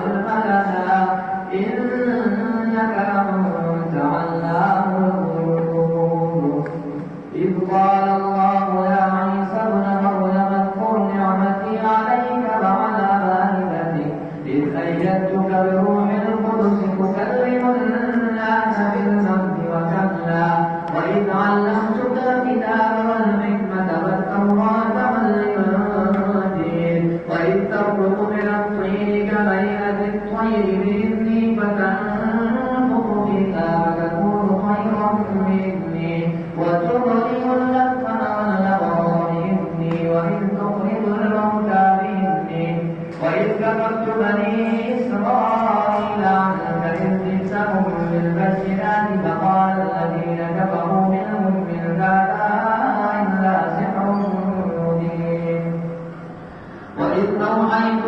علم لنا إنك أنت علام الغيوب. إذ قال الله يا عيسى ابن مريم اذكر نعمتي عليك وعلى والدتك إذ أيدتك بروح القدس تكلم الناس بالمهد وكهلا وإذ علمتك الكتاب والحكمة والتوراة والإنجيل وإذ تخلق من الطين كهيئة الطير بإذني فتنفخ فيها فتكون طيرا بإذني وتبرئ الأكمه والأبرص بإذني وإذ تخرج الموتى بإذني وإذ كفرت بني إسرائيل عنك إذ جئتهم بالبينات فقال الذين كفروا منهم إن هذا إلا سحر مبين. وإذ أوحيت